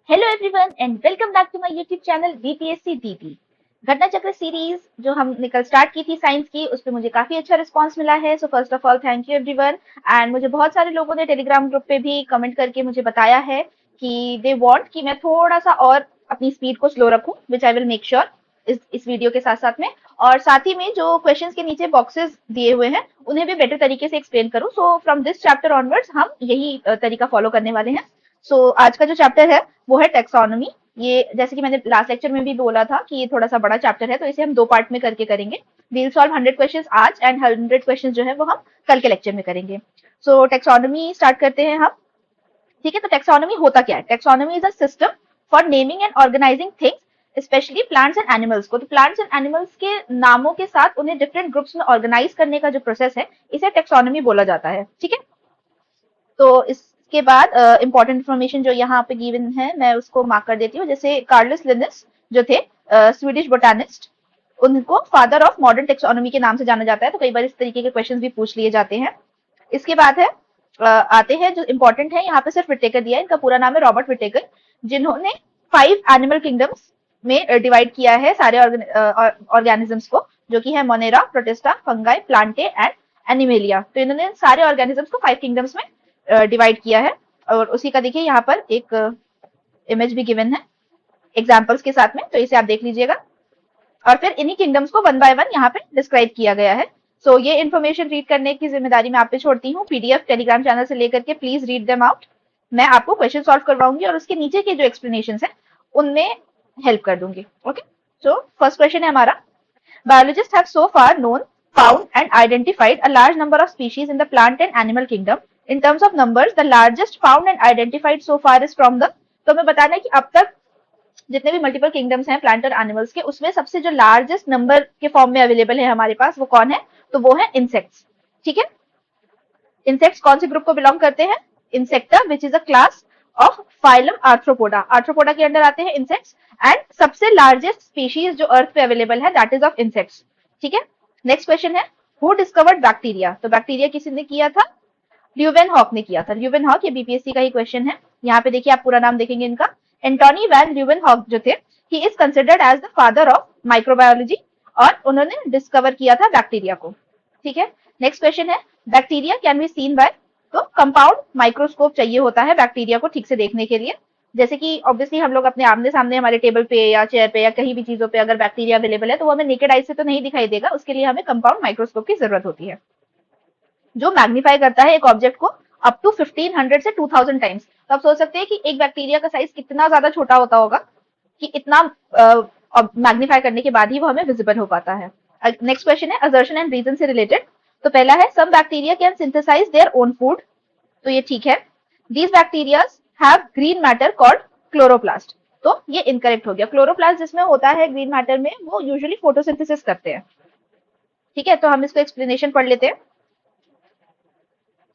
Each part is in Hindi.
Hello everyone and welcome back to my YouTube channel BPSC DT. Ghatna Chakra series जो हमने कल स्टार्ट की थी साइंस की, उस पर मुझे काफी अच्छा रिस्पांस मिला है। So first of all thank you everyone. And मुझे बहुत सारे लोगों ने टेलीग्राम ग्रुप पे भी कमेंट करके मुझे बताया है कि दे वांट कि मैं थोड़ा सा और अपनी स्पीड को स्लो रखूं, विच आई विल मेक श्योर इस वीडियो के साथ साथ में। और साथ ही में जो क्वेश्चंस के नीचे बॉक्सेस दिए हुए हैं उन्हें भी बेटर तरीके से एक्सप्लेन करूं। So from this chapter onwards हम यही तरीका फॉलो करने वाले हैं। सो आज का जो चैप्टर है वो है टेक्सोनॉमी। ये जैसे कि मैंने लास्ट लेक्चर में भी बोला था कि ये थोड़ा सा बड़ा चैप्टर है, तो इसे हम दो पार्ट में करके करेंगे। वील सॉल्व 100 क्वेश्चंस आज एंड 100 क्वेश्चंस जो है वो हम कल के लेक्चर में करेंगे। सो टेक्सोनॉमी स्टार्ट करते हैं हम। ठीक है, तो टेक्सोनॉमी होता क्या है? Taxonomy is a system for naming and organizing things, specially plants and animals को। तो प्लांट्स एंड एनिमल्स के नामों के साथ उन्हें डिफरेंट ग्रुप्स में ऑर्गेनाइज करने का जो प्रोसेस है, इसे टेक्सोनॉमी बोला जाता है। ठीक है, तो इसके बाद इंपॉर्टेंट इन्फॉर्मेशन जो यहाँ पे गिवन है मैं उसको मार्क कर देती हूँ। जैसे कार्लस लिनिस जो थे स्वीडिश बोटानिस्ट, उनको फादर ऑफ मॉडर्न टेक्सोनॉमी के नाम से जाना जाता है। तो कई बार इस तरीके के क्वेश्चंस भी पूछ लिए जाते हैं। इसके बाद है आते हैं जो इंपॉर्टेंट है, यहाँ पे सिर्फ विटेकर दिया है, इनका पूरा नाम है रॉबर्ट विटेकर, जिन्होंने 5 एनिमल किंगडम्स में डिवाइड किया है सारे ऑर्गेनिजम्स को, जो कि है Monera, protista, fungi, Plantae and animalia. तो इन्होंने सारे ऑर्गेनिजम्स को 5 किंगडम्स में डिवाइड किया है। और उसी का देखिए यहाँ पर एक इमेज भी गिवन है एग्जाम्पल्स के साथ में, तो इसे आप देख लीजिएगा। और फिर इन्हीं किंगडम्स को वन बाय वन यहाँ पे डिस्क्राइब किया गया है। सो ये इन्फॉर्मेशन रीड करने की जिम्मेदारी मैं आप पे छोड़ती हूँ। पीडीएफ टेलीग्राम चैनल से लेकर के प्लीज रीड देम आउट। मैं आपको क्वेश्चन सॉल्व करवाऊंगी और उसके नीचे के जो एक्सप्लेनेशन है उनमें हेल्प कर दूंगी। ओके, सो फर्स्ट क्वेश्चन है हमारा, biologists have so far known, found and identified a large number of species in the plant and animal kingdom. In terms of numbers, the largest found and identified so far is from the, तो हमें बताना है कि अब तक जितने भी मल्टीपल किंगडम्स हैं प्लांट और एनिमल्स के, उसमें सबसे जो लार्जेस्ट नंबर के फॉर्म में अवेलेबल है हमारे पास, वो कौन है? तो वो है इंसेक्ट्स। ठीक है, इंसेक्ट्स कौन से ग्रुप को बिलोंग करते हैं? Insecta, which is a class of phylum arthropoda. Arthropoda के अंडर आते हैं इंसेक्ट्स। एंड सबसे लार्जेस्ट स्पीशीज जो अर्थ पे अवेलेबल है दैट इज ऑफ इंसेक्ट्स। ठीक है, नेक्स्ट क्वेश्चन है, हु डिस्कवर्ड बैक्टीरिया? तो बैक्टीरिया किसी ने किया था? ल्यूवेन हॉक ने किया था। ल्यूवेन हॉक, ये बीपीएससी का ही क्वेश्चन है। यहाँ पे देखिए आप पूरा नाम देखेंगे इनका, एंटोनी वैन ल्यूवेन हॉक जो थे, he is considered as the father of microbiology, और उन्होंने डिस्कवर किया था बैक्टीरिया को। ठीक है, नेक्स्ट क्वेश्चन है, bacteria can be seen by? तो कंपाउंड माइक्रोस्कोप चाहिए होता है बैक्टीरिया को ठीक से देखने के लिए। जैसे कि ऑब्वियसली हम लोग अपने आमने सामने हमारे टेबल पे या चेयर पे या कहीं भी चीजों पे अगर बैक्टीरिया अवेलेबल है तो वो हमें नेकेड आई से तो नहीं दिखाई देगा, उसके लिए हमें कंपाउंड माइक्रोस्कोप की जरूरत होती है, जो मैग्नीफाई करता है एक ऑब्जेक्ट को अप टू 1500 से 2000 टाइम्स। तो आप सोच सकते हैं कि एक बैक्टीरिया का साइज कितना ज्यादा छोटा होता होगा कि इतना मैग्नीफाई करने के बाद ही वो हमें विजिबल हो पाता है। नेक्स्ट क्वेश्चन है असर्शन एंड रीजन से रिलेटेड। तो पहला है, some bacteria can synthesize their own food. तो ये ठीक है। These bacterias have green matter called chloroplast. तो ये इनकरेक्ट हो गया। क्लोरोप्लास्ट जिसमें होता है ग्रीन मैटर में, वो यूजुअली फोटोसिंथेसिस करते हैं। ठीक है, तो हम इसको एक्सप्लेनेशन पढ़ लेते हैं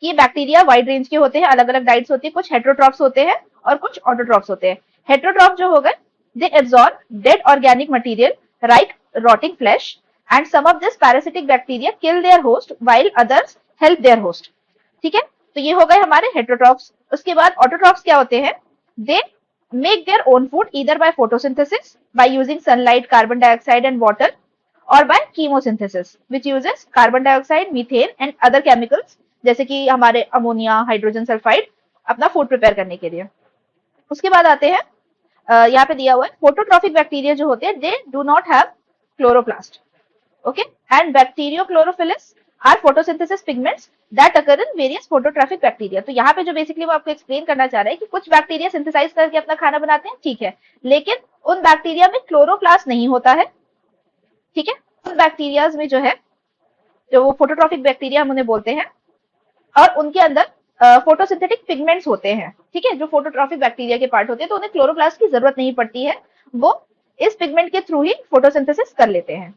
कि ये बैक्टीरिया वाइड रेंज के होते हैं, अलग अलग डाइट्स होती है, कुछ हेट्रोट्रॉप्स होते हैं और कुछ ऑटोट्रॉप्स होते हैं। हेट्रोट्रॉप जो हो गए, they absorb dead organic material like rotting flesh, and some of this parasitic bacteria kill their host while others help their host. ठीक है, तो ये हो गए हमारे हेट्रोट्रॉप्स। उसके बाद ऑटोट्रॉप्स क्या होते हैं? They make their own food either by photosynthesis by using sunlight, carbon dioxide and water, और by chemosynthesis which uses carbon dioxide, methane and other chemicals, जैसे कि हमारे अमोनिया, हाइड्रोजन सल्फाइड, अपना फूड प्रिपेयर करने के लिए। उसके बाद आते हैं, यहाँ पे दिया हुआ है, फोटोट्रॉफिक बैक्टीरिया जो होते हैं, they do not have chloroplast. Okay, and bacteriochlorophylls are photosynthesis pigments that occur in various phototrophic bacteria. तो यहाँ पे जो बेसिकली वो आपको एक्सप्लेन करना चाह रहे हैं कि कुछ बैक्टीरिया सिंथेसाइज करके अपना खाना बनाते हैं, ठीक है, लेकिन उन बैक्टीरिया में क्लोरोप्लास्ट नहीं होता है। ठीक है, उन बैक्टीरियाज में जो है, जो वो फोटोट्रॉफिक बैक्टीरिया हम उन्हें बोलते हैं, और उनके अंदर फोटोसिंथेटिक पिगमेंट्स होते हैं। ठीक है, जो फोटोट्रॉफिक बैक्टीरिया के पार्ट होते हैं, तो उन्हें क्लोरोप्लास्ट की जरूरत नहीं पड़ती है, वो इस पिगमेंट के थ्रू ही फोटोसिंथेसिस कर लेते हैं।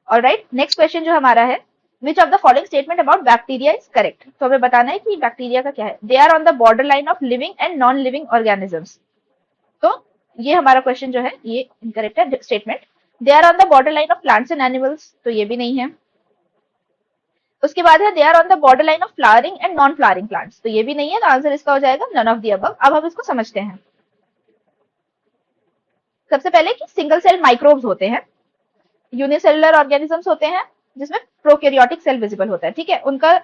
ऑलराइट, नेक्स्ट क्वेश्चन जो हमारा है, which of the following statement about bacteria is correct? तो हमें बताना है कि बैक्टीरिया का क्या है। They are on the border line of living and non living organisms. तो ये हमारा क्वेश्चन जो है ये इनकरेक्ट है statement. They are on the border line of plants and animals, तो ये भी नहीं है। उसके बाद है, they are on the border line of flowering and non flowering plants, तो ये भी नहीं है। तो आंसर इसका हो जाएगा नन ऑफ द अबव। अब हम इसको समझते हैं। सबसे पहले कि सिंगल सेल माइक्रोब्स होते हैं, यूनिसेलुलर ऑर्गेनिजम्स होते हैं जिसमें प्रोकैरियोटिक सेल विजिबल होता है, ठीक है, उनका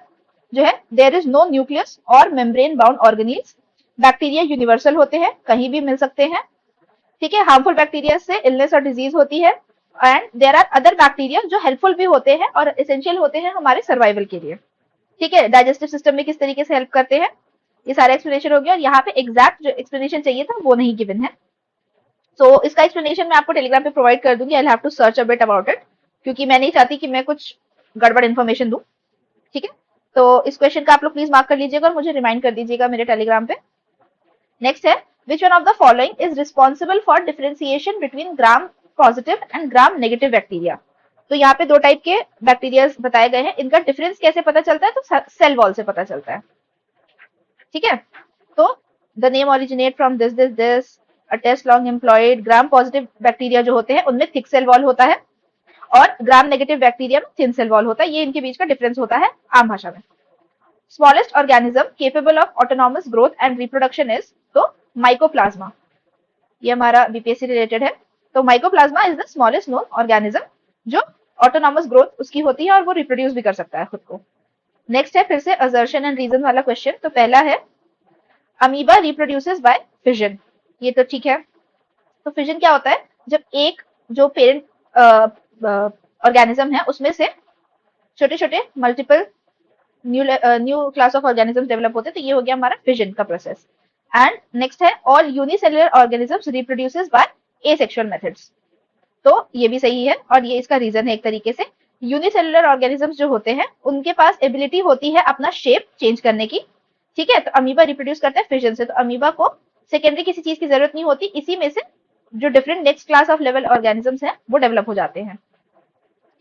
जो है देयर इज नो न्यूक्लियस और membrane bound organelles. Bacteria universal होते हैं, कहीं भी मिल सकते हैं, ठीक है, हार्मफुल बैक्टीरिया से इलनेस और डिजीज होती है। And there are other bacteria जो हेल्पफुल भी होते हैं और एसेंशियल होते हैं हमारे सर्वाइवल के लिए, ठीक है, डाइजेस्टिव सिस्टम में किस तरीके से हेल्प करते हैं। ये सारा एक्सप्लेनेशन हो गया और यहाँ पे एग्जैक्ट जो एक्सप्लेनेशन चाहिए था वो नहीं गिवन है। सो इसका एक्सप्लेनेशन मैं आपको टेलीग्राम पे प्रोवाइड कर दूंगी, I have to search a bit about it, क्योंकि मैं नहीं चाहती कि मैं कुछ गड़बड़ इन्फॉर्मेशन दूं, ठीक है। तो इस क्वेश्चन का आप लोग प्लीज मार्क कर लीजिएगा और मुझे रिमाइंड कर दीजिएगा मेरे टेलीग्राम पे। नेक्स्ट है, which one of the following is responsible for differentiation between gram positive and gram negative bacteria. तो यहाँ पे दो टाइप के बैक्टीरिया बताए गए हैं, इनका डिफरेंस कैसे पता चलता है, तो सेल वॉल से पता चलता है, ठीक है। तो the name originate from this a test long employed. Gram positive bacteria जो होते हैं उनमें थिक सेल वॉल होता है और ग्राम नेगेटिव बैक्टीरिया में थिन सेल वॉल होता है, ये इनके बीच का डिफरेंस होता है आम भाषा में। Smallest organism capable of autonomous growth and reproduction is, तो माइकोप्लाज्मा, ये हमारा बीपीएससी रिलेटेड है। तो mycoplasma is the smallest known organism जो ऑटोनॉमस ग्रोथ उसकी होती है और वो रिप्रोड्यूस भी कर सकता है खुद को। नेक्स्ट है फिर से असर्शन एंड रीजन वाला क्वेश्चन। तो पहला है अमीबा रिप्रोड्यूसेस बाय फिजन, ये तो ठीक है। तो फिजन क्या होता है, जब एक जो पेरेंट ऑर्गेनिज्म है उसमें से छोटे छोटे multiple new class of organism develop होते हैं, तो ये हो गया हमारा फिजन का प्रोसेस। एंड नेक्स्ट है all unicellular organisms reproduces by asexual methods, तो ये भी सही है और ये इसका रीजन है एक तरीके से। यूनिसेलुलर ऑर्गेनिजम्स जो होते हैं उनके पास एबिलिटी होती है अपना शेप चेंज करने की, ठीक है। तो अमीबा रिप्रोड्यूस करता है फिजन से, तो अमीबा को सेकेंडरी किसी चीज की जरूरत नहीं होती, इसी में से जो different next class of level organisms हैं वो डेवलप हो जाते हैं,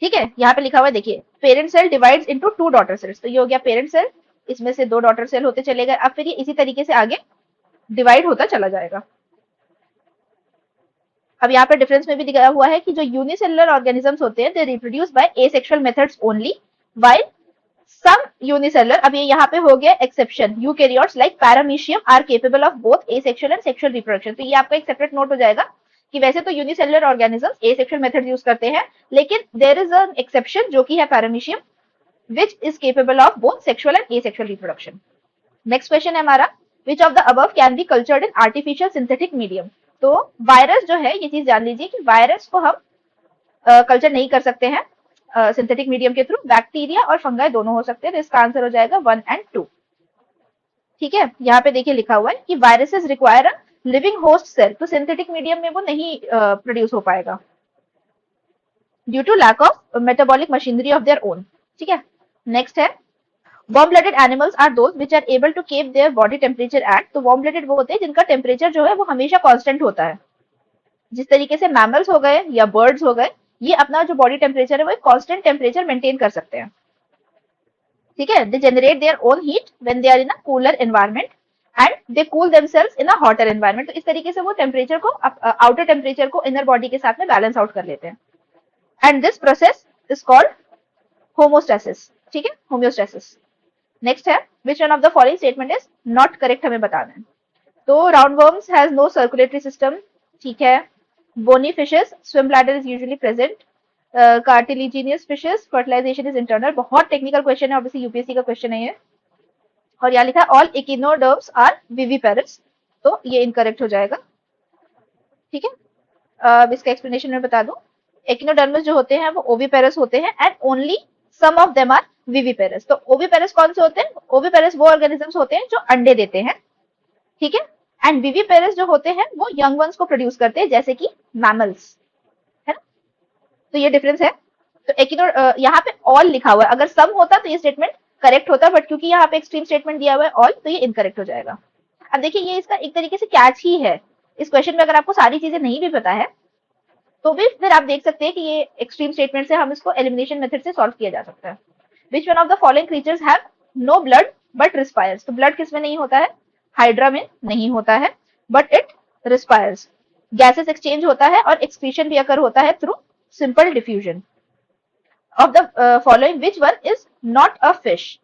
ठीक है। यहाँ पे लिखा हुआ है देखिए, parent cell divides into 2 daughter cells, तो ये हो गया पेरेंट सेल, इसमें से 2 डॉटर सेल होते चले गए, अब फिर ये इसी तरीके से आगे डिवाइड होता चला जाएगा। अब यहाँ पे डिफरेंस में भी दिखाया हुआ है कि जो यूनिसेलुलर ऑर्गेनिजम्स होते हैं they reproduce by asexual methods only, while some unicellular, अब ये यहाँ पे हो गया exception, eukaryotes like paramecium are capable of both asexual and sexual reproduction. तो ये आपका एक सेपरेट नोट हो जाएगा कि वैसे तो unicellular organisms asexual method use करते हैं, लेकिन देयर इज एन एक्सेप्शन जो कि है paramecium which is capable of both sexual and asexual reproduction. Next question है हमारा, विच of the above can be cultured in artificial synthetic medium. तो वायरस जो है, ये चीज जान लीजिए कि वायरस को हम कल्चर नहीं कर सकते हैं सिंथेटिक मीडियम के थ्रू, बैक्टीरिया और फंगाई दोनों हो सकते हैं, तो इसका आंसर हो जाएगा 1 एंड 2, ठीक है। यहाँ पे देखिए लिखा हुआ है कि viruses require a living host cell, तो सिंथेटिक मीडियम में वो नहीं प्रोड्यूस हो पाएगा due to lack of metabolic machinery of their own, ठीक है। नेक्स्ट है warm blooded animals are those which are able to keep their body temperature at, तो वार्म ब्लडेड वो होते हैं जिनका टेम्परेचर जो है वो हमेशा कांस्टेंट होता है, जिस तरीके से मैमल्स हो गए या बर्ड्स हो गए, ये अपना जो बॉडी टेम्परेचर है वो एक कांस्टेंट टेम्परेचर मेंटेन कर सकते हैं, ठीक है। They generate their own heat when they are in a cooler environment and they cool themselves in a hotter environment, तो इस तरीके से वो टेम्परेचर को आउटर टेम्परेचर को इनर बॉडी के साथ में बैलेंस आउट कर लेते हैं, and this process is called homeostasis, ठीक है, होम्योस्टैसिस। नेक्स्ट है which one of the following statement is not correct, हमें बताना है। तो roundworms has no circulatory system, ठीक है। Bony fishes swim bladder is usually present, cartilaginous fishes fertilisation is internal, बहुत टेक्निकल क्वेश्चन है, ऑब्वियसली यूपीएससी का क्वेश्चन है ये। और यहाँ लिखा है ऑल इकिनोडर्म्स आर विविपेरस, तो ये इनकरेक्ट हो जाएगा, ठीक है। अब इसका एक्सप्लेनेशन मैं बता दूं, एकिनोडर्म्स जो होते हैं वो ओविपेरस होते हैं and only some of them are viviparous. तो ओविपेरस कौन से होते हैं, ओविपेरस वो ऑर्गेनिजम्स होते हैं जो अंडे देते हैं, ठीक है। एंड विविपेरस जो होते हैं वो यंग वंस को प्रोड्यूस करते हैं, जैसे कि मैमल्स, है ना। तो ये डिफरेंस है। तो एकिनो यहाँ पे ऑल लिखा हुआ है, अगर सम होता तो ये स्टेटमेंट करेक्ट होता, बट क्योंकि यहाँ पे एक्सट्रीम स्टेटमेंट दिया हुआ है ऑल, तो ये इनकरेक्ट हो जाएगा। अब देखिए ये इसका एक तरीके से कैच ही है, इस क्वेश्चन में अगर आपको सारी चीजें नहीं भी पता है तो भी फिर आप देख सकते हैं कि ये एक्सट्रीम स्टेटमेंट से हम इसको एलिमिनेशन मेथड से सॉल्व किया जा सकता है। Which one of the following creatures have no blood but respires, तो ब्लड किसमें नहीं होता है, हाइड्रा में नहीं होता है, बट इट रिस्पायर्स, गैसेस एक्सचेंज होता है और एक्सक्रीशन भी अकर होता है through simple diffusion. Of the following which one is not a fish,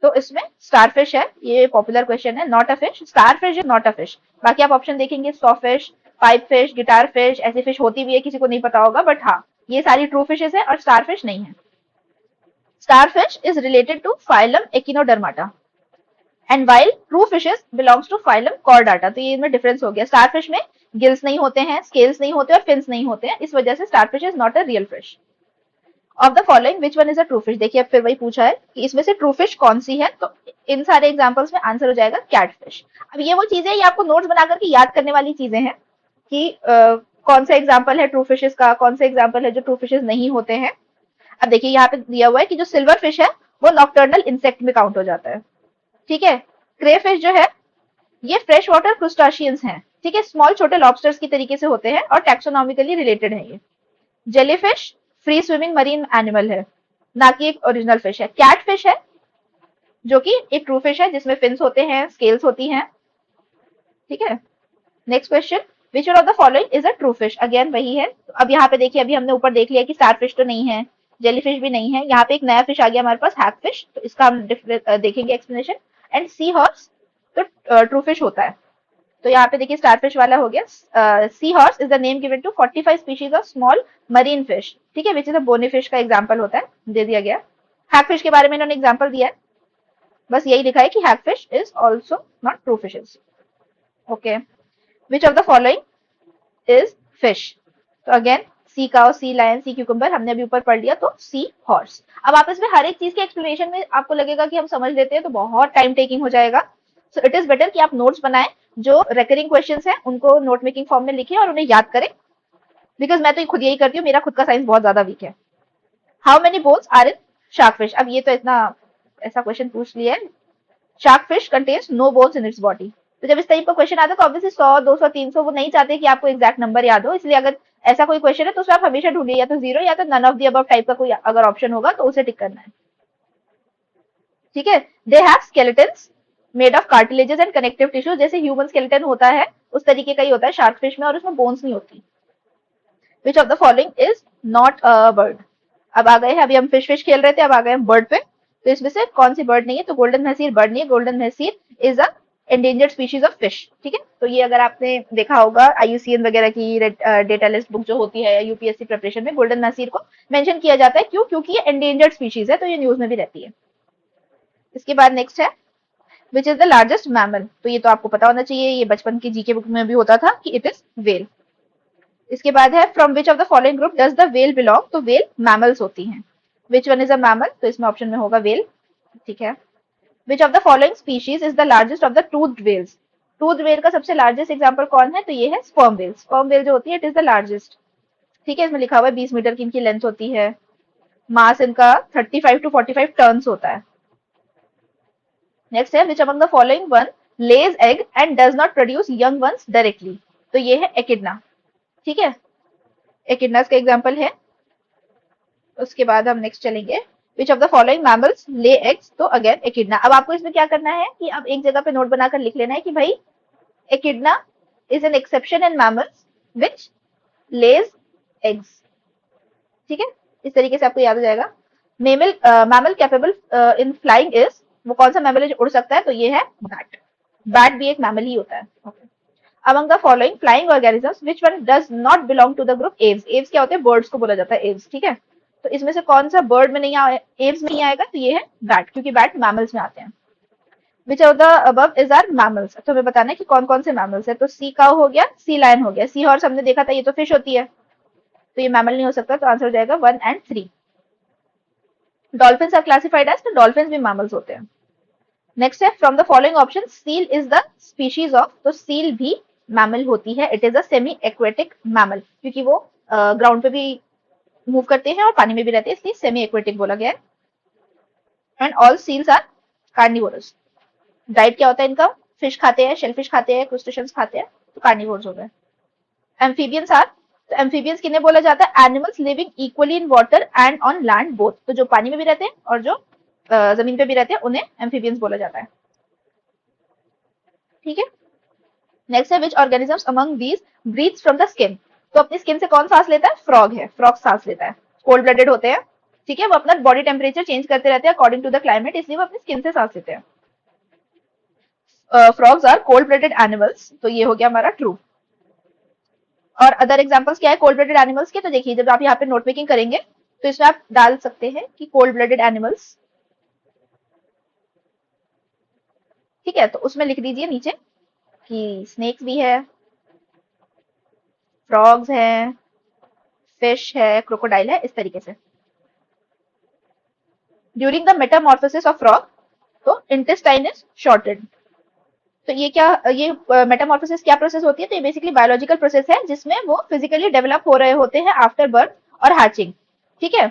तो इसमें स्टारफिश है, ये पॉपुलर क्वेश्चन है, not a fish, starfish is not a fish. बाकी आप ऑप्शन देखेंगे saw fish, pipe fish, guitar fish, ऐसी फिश होती भी है, किसी को नहीं पता होगा, बट हाँ ये सारी ट्रू फिशेस है और स्टार फिश नहीं है। Star fish is related to phylum echinodermata and while true fishes belongs to phylum chordata. तो ये इनमें डिफरेंस हो गया, स्टार फिश में गिल्स नहीं होते हैं, स्केल्स नहीं होते और फिन्स नहीं होते हैं, इस वजह से star fish is not a real fish. Of the following which one is a true fish, देखिए अब फिर वही पूछा है कि इसमें से ट्रू फिश कौन सी है, तो इन सारे एग्जांपल्स में आंसर हो जाएगा कैट फिश। अब ये वो चीजें, ये आपको नोट्स बना करके याद करने वाली चीजें हैं कि कौन सा एग्जाम्पल है ट्रू फिशेस का, कौन सा एग्जाम्पल है जो ट्रू फिशेस नहीं होते हैं। अब देखिए यहाँ पे दिया हुआ है कि जो सिल्वर फिश है वो नॉक्टर्नल इंसेक्ट में काउंट हो जाता है, ठीक है। क्रे फिश जो है ये फ्रेश वाटर क्रुस्टाशियंस हैं, ठीक है, स्मॉल छोटे लॉबस्टर्स की तरीके से होते हैं और टैक्सोनॉमिकली रिलेटेड है ये। Jellyfish free swimming marine animal है, ना कि एक ओरिजिनल फिश है। कैट फिश है जो कि एक ट्रू फिश है जिसमें फिन्स होते हैं, स्केल्स होती हैं, ठीक है। Next question, which one of the following is a true fish, again वही है। तो अब यहाँ पे देखिए, अभी हमने ऊपर देख लिया कि स्टार फिश तो नहीं है, जेलीफिश भी नहीं है, यहाँ पे एक नया फिश आ गया हमारे पास, हैग फिश, तो इसका हम देखेंगे एक्सप्लेनेशन। एंड सी हॉर्स तो ट्रू फिश होता है, तो यहाँ पे देखिए स्टारफिश वाला हो गया। Sea horse is the name given to 45 species of small marine fish, ठीक है, which is a bony fish का एग्जांपल होता है, दे दिया गया। हैग फिश के बारे में इन्होंने एग्जांपल दिया है, बस यही लिखा है कि hag fish is also not true fishes. Okay, which of the following is fish, तो again sea cow, sea lion, sea cucumber हमने अभी ऊपर पढ़ लिया, तो सी हॉर्स। अब आप इसमें हर एक चीज के एक्सप्लेनेशन में आपको लगेगा कि हम समझ लेते हैं तो बहुत टाइम टेकिंग हो जाएगा, सो इट इज बेटर कि आप नोट्स बनाएं, जो रिकरिंग क्वेश्चंस हैं उनको नोट मेकिंग फॉर्म में लिखें और उन्हें याद करें, बिकॉज मैं तो खुद यही करती हूँ, मेरा खुद का साइंस बहुत ज्यादा वीक है। How many bones are in shark fish, अब ये तो इतना ऐसा क्वेश्चन पूछ लिया है, shark fish contains no bones in its body. तो जब इस टाइप का क्वेश्चन आता है तो ऑब्वियसली 100, 200, 300, वो नहीं चाहते कि आपको एग्जैक्ट नंबर याद हो, इसलिए अगर ऐसा कोई क्वेश्चन है तो उसमें आप हमेशा ढूंढिए या तो जीरो या तो none of the above type का कोई अगर ऑप्शन होगा तो उसे टिक करना है, ठीक है। They have skeletons made of cartilages and connective tissue, जैसे ह्यूमन स्केलेटन होता है उस तरीके का ही होता है शार्क फिश में, और उसमें बोन्स नहीं होती। विच of the following is not a bird, अब आ गए हैं, अभी हम फिश फिश खेल रहे थे, अब आ गए हम बर्ड पे, तो इसमें से कौन सी बर्ड नहीं है, तो गोल्डन महसीर बर्ड नहीं है, golden mahseer is a endangered species of fish, ठीक है। तो ये अगर आपने देखा होगा आईयूसीएन वगैरह की डेटा लिस्ट बुक जो होती है यूपीएससी प्रिपरेशन में, गोल्डन महसीर को मेंशन किया जाता है, क्यों, क्योंकि ये एंडेंजर्ड स्पीशीज है, तो ये न्यूज में भी रहती है। इसके बाद नेक्स्ट है which is the largest mammal, तो ये तो आपको पता होना चाहिए, ये बचपन की जीके बुक में भी होता था कि इट इज वेल। इसके बाद है from which of the following group does the whale belong, तो वेल मैमल्स होती हैं, which one is a mammal, तो इसमें ऑप्शन में होगा वेल, ठीक है। Which of the following species is the largest of the tooth whales, tooth whale का सबसे लार्जेस्ट एग्जाम्पल कौन है, तो ये है स्पर्म वेल, स्पर्म वेल जो होती है इट इज द लार्जेस्ट, ठीक है, इसमें लिखा हुआ है 20 मीटर की इनकी लेंथ होती है, मास इनका 35 टू 45 टर्न्स होता है। नेक्स्ट है which among the following one lays egg and does not produce young ones directly, तो ये है एकिडना, ठीक है, एकिडना का एग्जाम्पल है। उसके बाद हम नेक्स्ट चलेंगे, विच of the following mammals lay eggs, तो अगेन एकिडना। अब आपको इसमें क्या करना है कि अब एक जगह पे नोट बनाकर लिख लेना है कि भाई एकिडना is an exception in mammals which Lay's eggs, ठीक है, इस तरीके से आपको याद हो जाएगा। Mammal mammal capable in flying is, वो कौन सा मैमल है जो उड़ सकता है, तो ये है बैट, बैट भी एक मैमल ही होता है। okay. Among the following flying organisms, which one does not belong to the group aves? Aves क्या होते हैं, birds को बोला जाता है aves, ठीक है। तो इसमें से कौन सा बर्ड में नहीं आए, एव्स में नहीं आएगा, तो ये है बैट, क्योंकि बैट मैमल्स में आते हैं। Which of the above is are mammals, तो हमें बताना है कि कौन कौन से मैमल्स है, तो सी काउ हो गया, सी लायन हो गया, सी हॉर्स हमने देखा था ये तो फिश होती है, तो ये मैमल नहीं हो सकता, तो आंसर हो जाएगा 1 and 3। Dolphins are classified as, तो डॉल्फिन्स भी मैमल्स होते हैं। नेक्स्ट है from the following option seal is the species of, तो सील भी मैमल होती है, it is a semi aquatic mammal, क्योंकि वो ग्राउंड पे भी मूव करते हैं और पानी में भी रहते हैं, इसलिए सेमी एक्वेटिक बोला गया है। And all seals are carnivorous, diet क्या होता है इनका, फिश खाते हैं, शेलफिश खाते हैं, क्रूस्टेशियंस खाते हैं, तो कार्निवोर्स हो गए। एम्फीबियंस आर, तो एम्फीबियंस किन्हें बोला जाता है, animals living equally in water and on land both, तो जो पानी में भी रहते हैं और जो जमीन पे भी रहते हैं उन्हें एम्फीबियंस बोला जाता है, ठीक है। नेक्स्ट है which organisms among these breathes from the skin, तो अपनी स्किन से कौन सांस लेता है, फ्रॉग है, फ्रॉग सांस लेता है, कोल्ड ब्लडेड होते हैं, ठीक है, वो अपना बॉडी टेम्परेचर चेंज करते रहते हैं अकॉर्डिंग टू द क्लाइमेट, इसलिए वो अपनी स्किन से सांस लेते हैं। Frogs are cold blooded animals, तो ये हो गया हमारा ट्रू। और अदर एग्जांपल्स क्या है कोल्ड ब्लडेड एनिमल्स के, तो देखिए जब आप यहाँ पे नोट मेकिंग करेंगे तो इसमें आप डाल सकते हैं कि कोल्ड ब्लडेड एनिमल्स, ठीक है, तो उसमें लिख दीजिए नीचे कि स्नेक्स भी है, फ्रॉग्स है, फिश है, क्रोकोडाइल है, इस तरीके से। During the Metamorphosis of frog, तो इंटेस्टाइन इज शॉर्टेड। तो ये मेटामॉर्फोसिस क्या प्रोसेस होती है, तो ये बेसिकली बायोलॉजिकल प्रोसेस है जिसमें वो फिजिकली डेवलप हो रहे होते हैं आफ्टर बर्थ और हैचिंग, ठीक है।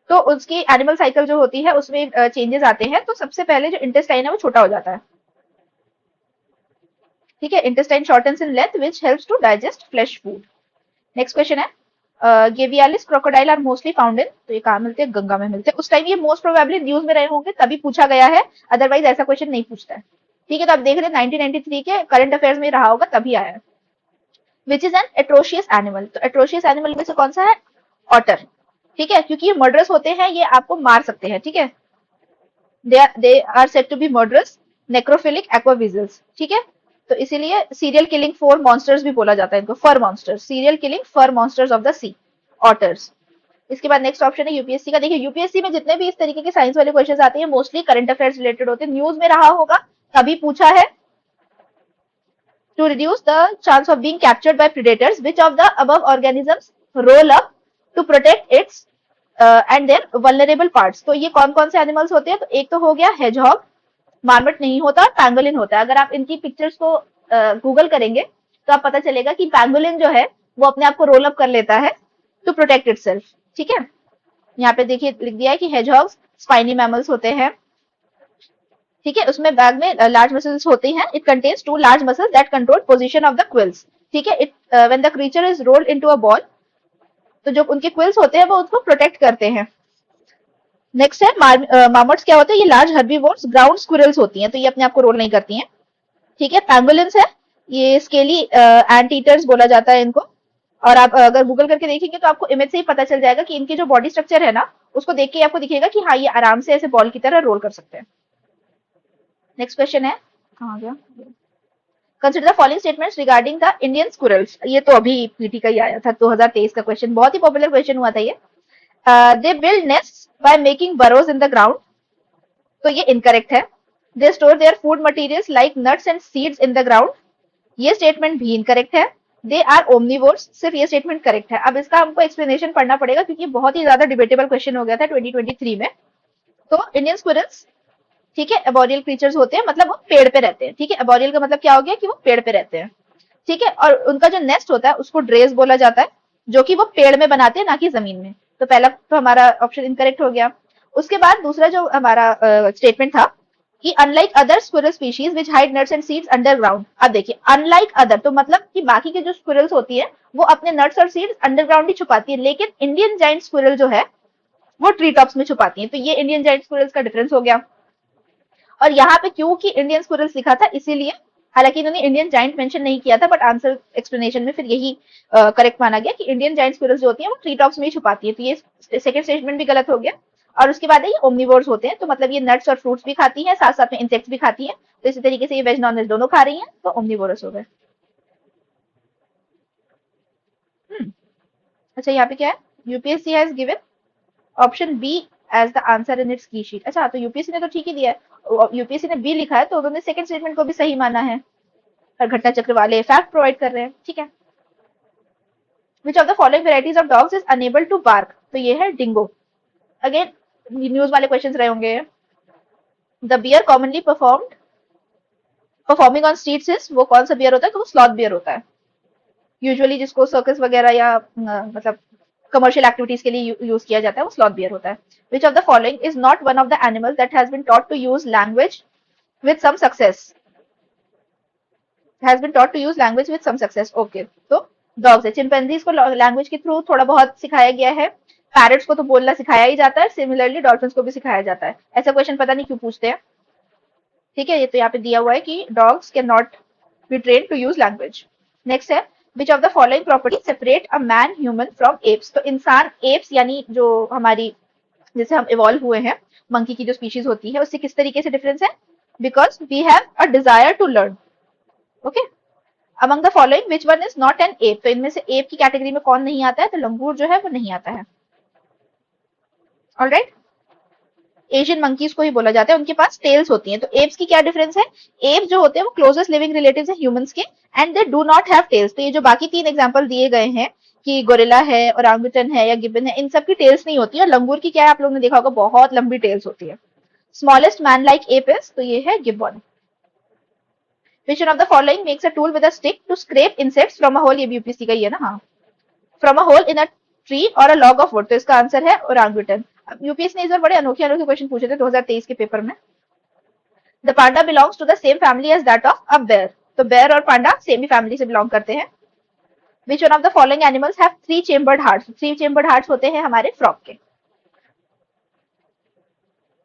तो उसकी एनिमल साइकिल जो होती है उसमें चेंजेस आते हैं, तो सबसे पहले जो इंटेस्टाइन है वो छोटा हो जाता है, ठीक है। Intestine shortens in length which helps to digest flesh food. Next question है gavialis crocodile are mostly found in, तो ये कहाँ मिलते हैं, गंगा में मिलते हैं। उस टाइम ये मोस्ट प्रोबेबली न्यूज में रहे होंगे तभी पूछा गया है, अदरवाइज ऐसा क्वेश्चन नहीं पूछता है, ठीक है। तो आप देख रहे हैं 1993 के करंट अफेयर्स में रहा होगा तभी आया है। Which is an atrocious animal, तो एट्रोशियस एनिमल में से कौन सा है, ऑटर, ठीक है, क्योंकि ये मर्डरस होते हैं, ये आपको मार सकते हैं, ठीक है। They are said to be murderous necrophilic aqua weasels, ठीक है। तो इसीलिए सीरियल किलिंग फॉर मॉन्स्टर्स भी बोला जाता है इनको, fur monsters, serial killing fur monsters of the sea, otters. इसके बाद नेक्स्ट ऑप्शन है यूपीएससी का। देखिए यूपीएससी में जितने भी इस तरीके के साइंस वाले क्वेश्चन आते हैं मोस्टली करंट अफेयर्स रिलेटेड होते हैं, न्यूज में रहा होगा तभी पूछा है। To reduce the chance of being captured by predators, which of the above organisms roll up to protect its and their vulnerable parts? तो ये कौन कौन से एनिमल्स होते हैं, तो एक तो हो गया हेजहॉग, मार्मट नहीं होता, पैंगोलिन होता है। अगर आप इनकी पिक्चर्स को गूगल करेंगे तो आप पता चलेगा कि पैंगोलिन जो है वो अपने आप को रोल अप कर लेता है टू प्रोटेक्ट इटसेल्फ, ठीक है। यहाँ पे देखिए लिख दिया है कि हेजहॉग्स स्पाइनी मैमल्स होते हैं, ठीक है। उसमें बैग में लार्ज मसल्स होती हैं, it contains two large muscles that control position of the quills, ठीक है। It when the creature is rolled into a ball, तो जो उनके क्विल्स होते हैं वो उसको प्रोटेक्ट करते हैं। नेक्स्ट है मामोट्स, क्या होते हैं, ये लार्ज हर्बीवोर्स ग्राउंड स्क्विरल्स होती हैं, तो ये अपने आप को रोल नहीं करती हैं, ठीक है। पैंगोलिन्स है, ये स्केली एंट ईटर्स बोला जाता है इनको। और आप अगर गूगल करके देखेंगे तो आपको इमेज से ही पता चल जाएगा कि इनकी जो बॉडी स्ट्रक्चर है ना उसको देख के आपको दिखेगा कि हाँ ये आराम से ऐसे बॉल की तरह रोल कर सकते हैं। नेक्स्ट क्वेश्चन है, कहाँ गया, consider the following statements regarding the Indian squirrels. ये तो अभी पीटी का ही आया था, 2023 का क्वेश्चन, बहुत ही पॉपुलर क्वेश्चन हुआ था ये। They build nest by making burrows in the ground, तो ये इनकरेक्ट है। They store their food materials like nuts and seeds in the ground, ये स्टेटमेंट भी इनकरेक्ट है। दे आर ओमनिवोर्स, सिर्फ ये स्टेटमेंट करेक्ट है। अब इसका हमको एक्सप्लेनेशन पढ़ना पड़ेगा क्योंकि बहुत ही ज्यादा डिबेटेबल क्वेश्चन हो गया था 2023 में। तो इंडियन स्क्विरल्स, ठीक है, एबोरियल क्रीचर्स होते हैं, मतलब वो पेड़ पे रहते हैं, ठीक है। एबोरियल का मतलब क्या हो गया कि वो पेड़ पे रहते हैं, ठीक है। और उनका जो नेस्ट होता है उसको ड्रेस बोला जाता है, जो कि वो पेड़ में बनाते हैं ना कि जमीन में। तो पहला तो हमारा ऑप्शन इनकरेक्ट हो गया। उसके बाद दूसरा जो हमारा स्टेटमेंट था कि unlike other squirrel species which hide nuts and seeds underground. अब देखिए अनलाइक अदर तो मतलब कि बाकी के जो स्क्विरल्स होती है वो अपने नट्स और सीड्स अंडरग्राउंड ही छुपाती है, लेकिन इंडियन जाइंट स्क्विरल जो है वो ट्री टॉप्स में छुपाती है। तो ये इंडियन जाइंट स्क्विरल्स का डिफरेंस हो गया। और यहाँ पे क्योंकि इंडियन स्क्विरल्स लिखा था इसीलिए, हालांकि इन्होंने इंडियन जाइंट मेंशन नहीं किया था, बट आंसर एक्सप्लेनेशन में फिर यही करेक्ट माना गया कि इंडियन जाइंट स्क्विरल्स जो होती है वो ट्री टॉप्स में ही छुपाती है। तो ये सेकंड स्टेटमेंट भी गलत हो गया। और उसके बाद ये ओमनिवोर्स होते हैं, तो मतलब ये नट्स और फ्रूट्स भी खाती हैं, साथ साथ में इंसेक्ट्स भी खाती हैं। तो इसी तरीके से ये वेज नॉन वेज दोनों खा रही हैं, तो ओमनिवोरस हो गए। अच्छा यहाँ पे क्या है, UPSC has given option B as the answer in its key sheet. अच्छा तो यूपीएससी ने तो ठीक ही दिया है, यूपीएससी ने बी लिखा है तो उन्होंने सेकंड स्टेटमेंट को भी सही माना है, और घटना चक्र वाले फैक्ट प्रोवाइड कर रहे हैं, ठीक है। Which of the following varieties of dogs is unable to bark, तो ये है डिंगो। अगेन न्यूज वाले क्वेश्चन रहे होंगे। The bear commonly performing on streets is, वो कौन सा बियर होता है, तो वो स्लॉथ बियर होता है यूजुअली, जिसको सर्कस वगैरह या मतलब कमर्शियल एक्टिविटीज के लिए यूज किया जाता है, वो स्लॉथ बियर होता है। Which of the following is not one of the animals that has been taught to use language with some success, has been taught to use language with some success, okay. तो डॉग्स है, चिंपैंजीज को लैंग्वेज के थ्रू थोड़ा बहुत सिखाया गया है, पैरट्स को तो बोलना सिखाया ही जाता है, सिमिलरली डॉल्फिन्स को भी सिखाया जाता है। ऐसा क्वेश्चन पता नहीं क्यों पूछते हैं, ठीक है। ये तो यहाँ पे दिया हुआ है कि dogs can not be train to use language. Next है which of the following property separate a man human from apes, तो इंसान एप्स यानी जो हमारी जैसे हम इवॉल्व हुए हैं मंकी की जो स्पीशीज होती है उससे किस तरीके से डिफरेंस है, because we have a desire to learn, okay. Among the following which one is not an ape, तो इनमें से एप की कैटेगरी में कौन नहीं आता है, तो लंगूर जो है वो नहीं आता है। ऑलराइट, एशियन मंकीज को ही बोला जाता है, उनके पास टेल्स होती हैं। तो एप्स की क्या डिफरेंस है, एप जो होते हैं वो क्लोजेस्ट लिविंग रिलेटिव्स हैं ह्यूमंस के, and they do not have tails. तो ये जो बाकी तीन एग्जांपल दिए गए हैं कि गोरिल्ला है, ओरांगुटन है या गिबन है, इन सब की टेल्स नहीं होती है। और लंगूर की क्या है, आप लोगों ने देखा होगा बहुत लंबी टेल्स होती है। Smallest man like app is, तो ये है Gibbon. Which one of the following makes a tool with a stick to scrape insects from a hole, ये भी यूपीएससी का ही है ना, हाँ। From a hole in a tree or a log of wood, तो इसका आंसर है ओरांगुटन। यूपीएससी ने इस बार बड़े अनोखे अनोखे क्वेश्चन पूछे थे 2023 के पेपर में। The panda belongs to the same family as that of a bear, तो बेयर और पांडा सेम ही फैमिली से बिलोंग करते हैं। Which one of the following animals have three chambered hearts, three chambered hearts होते हैं हमारे फ्रॉग के।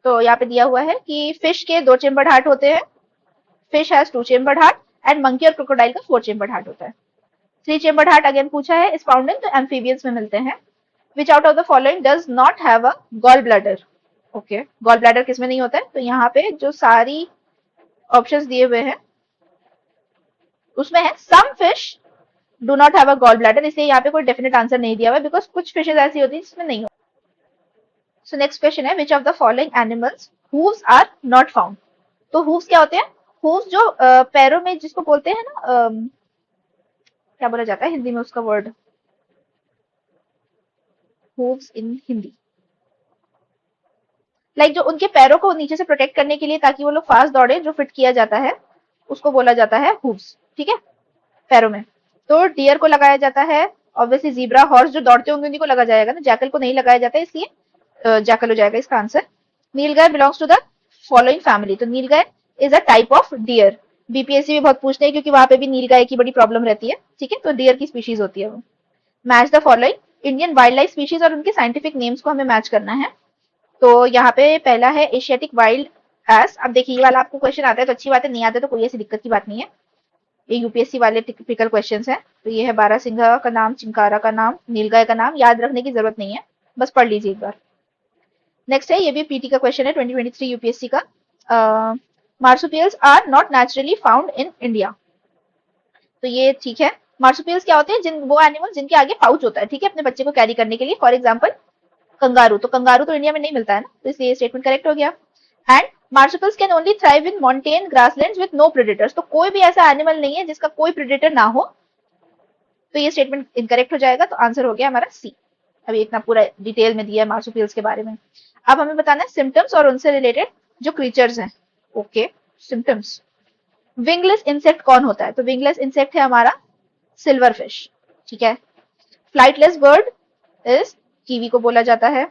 तो यहाँ पे दिया हुआ है कि फिश के दो चेम्बर्ड हार्ट होते हैं, fish has to chambered heart, and monkey और क्रोकोडाइल का फोर चेम्बर्ड हार्ट होता है। थ्री चेम्बर्ड हार्ट अगेन पूछा है, इस फाउंड इन तो एम्फीबियंस में मिलते हैं। Which out of the following does not have a gall bladder, okay, gall bladder किसमें नहीं होता है, तो यहाँ पे जो सारी ऑप्शंस दिए हुए हैं उसमें है some fish do not have a gall bladder, इसलिए यहाँ पे कोई डेफिनेट आंसर नहीं दिया हुआ है, बिकॉज कुछ फिशेज ऐसी होती है जिसमें नहीं हो। सो नेक्स्ट क्वेश्चन है, which of the following animals hooves are not found, तो हूव्स क्या होते हैं, हूव्स जो पैरों में जिसको बोलते हैं ना, क्या बोला जाता है हिंदी में उसका वर्ड, हूव्स इन हिंदी, लाइक जो उनके पैरों को नीचे से प्रोटेक्ट करने के लिए ताकि वो लोग फास्ट दौड़े, जो फिट किया जाता है उसको बोला जाता है हूव्स, ठीक है, पैरों में। तो डियर को लगाया जाता है, ऑब्वियसली जीब्रा हॉर्स जो दौड़ते होंगे उन्हीं को लगा जाएगा ना, जैकल को नहीं लगाया जाता है, इसलिए जैकल हो जाएगा इसका answer. Nilgai belongs to the following family, तो nilgai is a type of deer. BPSC भी बहुत पूछते हैं क्योंकि वहां पे भी नीलगाय की बड़ी प्रॉब्लम रहती है, ठीक है, तो डियर की स्पीशीज होती है वो। Match the following Indian wild life species, और उनके साइंटिफिक नेम्स को हमें मैच करना है। तो यहाँ पे पहला है एशियाटिक वाइल्ड एस। अब देखिए ये वाला आपको क्वेश्चन आता है तो अच्छी बात है, नहीं आता तो कोई ऐसी दिक्कत की बात नहीं है, ये यूपीएससी वाले टिपिकल क्वेश्चंस हैं। तो ये है बारहसिंघा का नाम, चिंकारा का नाम, नीलगाय का नाम, याद रखने की जरूरत नहीं है, बस पढ़ लीजिए एक बार। नेक्स्ट है, ये भी पीटी का क्वेश्चन है 2023 यूपीएससी का। Marsupials are not naturally found in India, तो ये ठीक है। मार्सुपियल्स क्या होते हैं, जिन वो एनिमल जिनके आगे पाउच होता है, ठीक है, अपने बच्चे को कैरी करने के लिए, फॉर एग्जाम्पल कंगारू, तो कंगारू तो इंडिया में नहीं मिलता है ना, तो इसलिए स्टेटमेंट करेक्ट हो गया। And marsupials can only thrive in mountain grasslands with no predators, तो कोई भी ऐसा एनिमल नहीं है जिसका कोई प्रेडेटर ना हो, तो ये स्टेटमेंट इनकरेक्ट हो जाएगा, तो आंसर हो गया हमारा सी। अभी इतना पूरा डिटेल में दिया है मार्सुपियल्स के बारे में। अब हमें बताना है सिम्टम्स और उनसे रिलेटेड जो क्रीचर्स हैं। Okay, symptoms. विंगलेस इंसेक्ट कौन होता है, तो विंगलेस इंसेक्ट है हमारा सिल्वर फिश, ठीक है। फ्लाइटलेस बर्ड इज कीवी को बोला जाता है।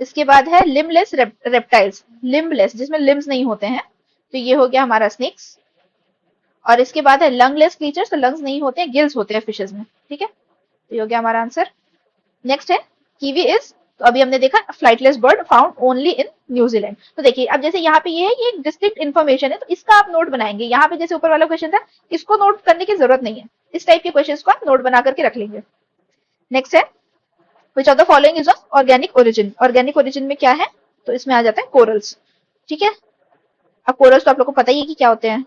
इसके बाद है लिम्बलेस रेप्टाइल्स, लिम्बलेस जिसमें लिम्स नहीं होते हैं, तो ये हो गया हमारा स्नेक्स। और इसके बाद है लंगलेस क्रीचर्स, तो लंग्स नहीं होते हैं, गिल्स होते हैं फिशेज में, ठीक है, तो ये हो गया हमारा आंसर। नेक्स्ट है कीवी इज, तो अभी हमने देखा flightless bird found only in New Zealand. तो देखिए अब जैसे यहाँ पे ये है, ये डिस्ट्रिक्ट इन्फॉर्मेशन है, तो इसका आप नोट बनाएंगे। यहाँ पे जैसे ऊपर वाला क्वेश्चन था, इसको नोट करने की जरूरत नहीं है, इस टाइप के क्वेश्चन को आप नोट बना करके रख लेंगे। नेक्स्ट है which of the following is of organic origin, organic origin में क्या है, तो इसमें आ जाता है कोरल्स, ठीक है। अब कोरल्स तो आप लोग को पता ही है कि क्या होते हैं।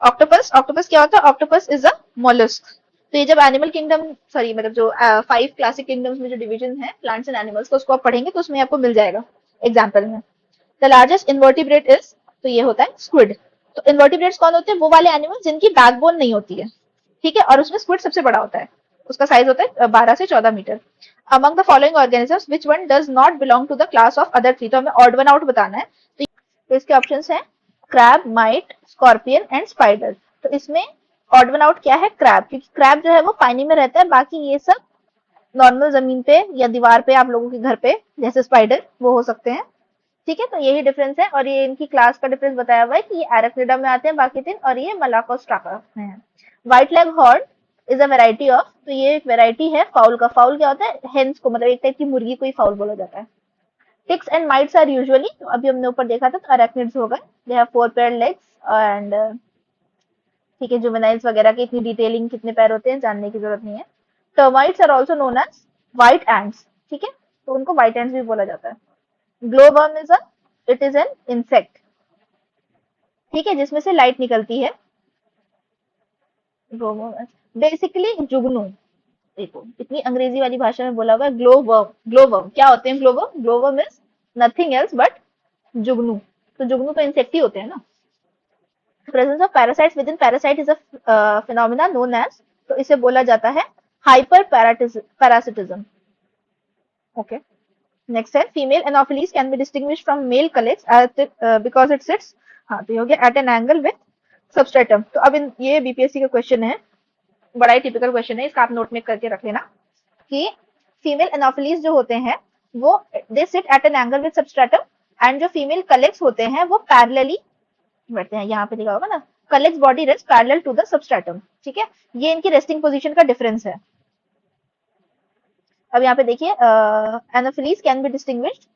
ऑक्टोपस, ऑक्टोपस क्या होता है, ऑक्टोपस इज अ मोलस्क। तो ये जब एनिमल किंगडम, सॉरी मतलब जो 5 क्लासिक किंगडम्स में जो डिवीजन है प्लांट्स एंड एनिमल्स को, उसको आप पढ़ेंगे तो उसमें आपको मिल जाएगा एग्जाम्पल में। द लार्जेस्ट इन्वर्टिब्रेट इज, तो ये होता है स्क्विड। तो इन्वर्टिब्रेट्स कौन होते हैं, वो वाले एनिमल जिनकी बैकबोन नहीं होती है, ठीक है, और उसमें स्क्विड सबसे बड़ा होता है, उसका साइज होता है 12 से 14 meter. Among the following organisms which one does not belong to the class of other three, तो हमें ऑड वन आउट बताना है। तो इसके ऑप्शंस हैं crab, might, scorpion and spider. तो इसमें ऑड वन आउट क्या है, क्रैब, क्योंकि क्रैब जो है वो पानी में रहता है, बाकी ये सब नॉर्मल जमीन पे या दीवार पे आप लोगों के घर पे, जैसे स्पाइडर वो हो सकते हैं, ठीक है। तो यही डिफरेंस है, और ये इनकी क्लास का डिफरेंस बताया हुआ है कि ये एराक्निडा में आते हैं बाकी तीन, और ये मलाकोस्ट्राका में है। White leg horn is a variety of, तो ये एक वेराइटी है फाउल का। फाउल क्या होता है, हेंस को, मतलब एक टाइप की मुर्गी को ही फाउल बोला जाता है। Ticks and mites are usually, तो अभी हमने ऊपर देखा था, तो अराक्निड्स हो गए, they have 4 pair legs and, ठीक है, जुवेनाइल्स वगैरह के इतनी डिटेलिंग कितने पैर होते हैं जानने की जरूरत नहीं है। Termites are also known as white ants, ठीक है, तो उनको व्हाइट एंड्स भी बोला जाता है। Glowworm is a, it is an insect, ठीक है, जिसमें से लाइट निकलती है। ग्लोवम, बेसिकली जुगनू। देखो इतनी अंग्रेजी वाली भाषा में बोला हुआ है, ग्लोवम। ग्लोवम क्या होते हैं? Glowworm, glowworm is nothing else but जुगनू। तो जुगनू तो इंसेक्ट ही होते हैं ना। Presence of parasites within parasite is a phenomena known as, तो इसे बोला जाता है हाइपर पैरासिटिज्म। ओके, नेक्स्ट है female anopheles can be distinguish from male culex because it sits, हाँ तो ये हो गया at an angle with substratum. तो अब ये बीपीएससी का क्वेश्चन है, बड़ा ही टिपिकल क्वेश्चन है, इसका आप नोट में करके रख लेना कि फीमेल एनोफिलीज जो होते हैं वो they sit at an angle with substratum, and जो फीमेल कलेक्स होते हैं वो पैरेलली बैठते हैं। यहाँ पे लिखा होगा ना, culex body rest parallel to the substratum. ठीक है, ये इनकी रेस्टिंग पोजीशन का डिफरेंस है। अब यहाँ पे देखिए, anopheles can be distinguished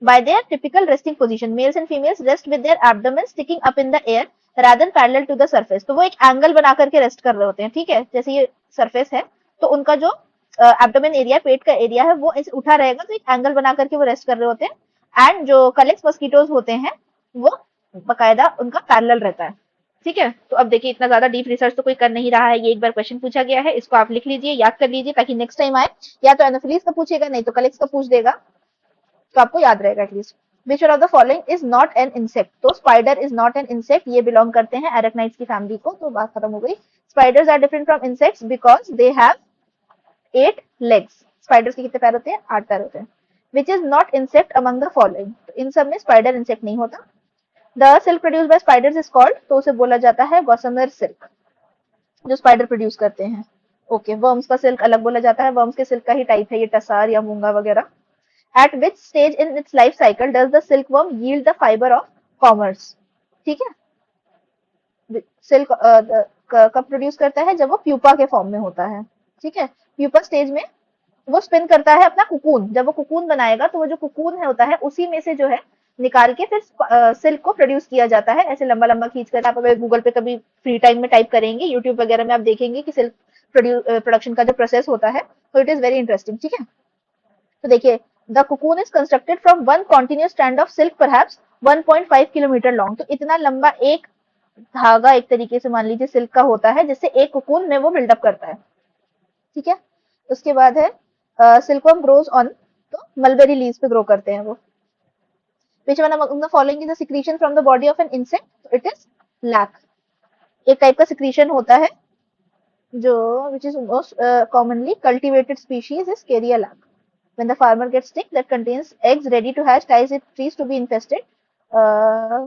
by their typical resting position. Males and females rest with their abdomen sticking up in the air rather than parallel to the surface. तो वो एक एंगल बना करके रेस्ट कर रहे होते हैं। ठीक है, जैसे ये सरफेस है तो उनका जो एब्डोमेन एरिया, पेट का एरिया है, वो ऐसे उठा रहेगा, तो एक एंगल बना करके वो रेस्ट कर रहे होते हैं। एंड जो कलेक्स मस्कीटोज होते हैं वो बकायदा उनका पैरेलल रहता है। ठीक है, तो अब देखिए इतना ज्यादा डीप रिसर्च तो कोई कर नहीं रहा है, ये एक बार क्वेश्चन पूछा गया है, इसको आप लिख लीजिए, याद कर लीजिए, ताकि नेक्स्ट टाइम आए या तो एनोफिलीज का पूछेगा, नहीं तो कलेक्स का पूछ देगा, तो आपको याद रहेगा at least. Which one of the following is not an insect? तो spider is not an insect, ये बिलोंग करते हैं एरेक्नाइड्स की फैमिली को, तो बात खत्म हो गई। Spiders are different from insects because they have 8 legs. Spiders के कितने पैर होते हैं? 8 पैर होते हैं। Which is not insect among the following? तो इन सब में स्पाइडर इंसेक्ट नहीं होता। The silk produce by spiders is called, तो उसे बोला जाता है गॉसमर सिल्क, जो स्पाइडर प्रोड्यूस करते हैं। ओके, वर्म्स का सिल्क अलग बोला जाता है, वर्म्स के सिल्क का ही टाइप है ये टसार या मूंगा वगैरह। At which stage in its life cycle does the silkworm yield the fiber of commerce? ठीक है, सिल्क कब प्रोड्यूस करता है? जब वो प्यूपा के फॉर्म में होता है। ठीक है, प्यूपा स्टेज में वो स्पिन करता है अपना कुकून। जब वो कुकून बनाएगा तो वो जो कुकून है होता है उसी में से जो है निकाल के फिर सिल्क को प्रोड्यूस किया जाता है, ऐसे लंबा लंबा खींच कर। आप अगर गूगल पे कभी फ्री टाइम में टाइप करेंगे, यूट्यूब वगैरह में आप देखेंगे कि सिल्क प्रोडक्शन का जो प्रोसेस होता है, तो इट इज वेरी इंटरेस्टिंग। ठीक है, तो देखिए the cocoon is constructed from one continuous strand of silk perhaps 1.5 kilometre long. तो इतना लंबा एक धागा एक तरीके से मान लीजिए सिल्क का होता है, जिससे एक कुकून में वो बिल्डअप करता है। ठीक है, उसके बाद है सिल्कवर्म ग्रोज ऑन, तो मलबेरी लीव्स पे ग्रो करते हैं वो। विच one among the following is the secretion from the body of N insect? तो इट इज लैक। एक टाइप का सिक्रीशन होता है जो which is most commonly cultivated species is केरिया lack. When the farmer gets stick that contains eggs ready to hatch, ties it trees to be infested. Uh,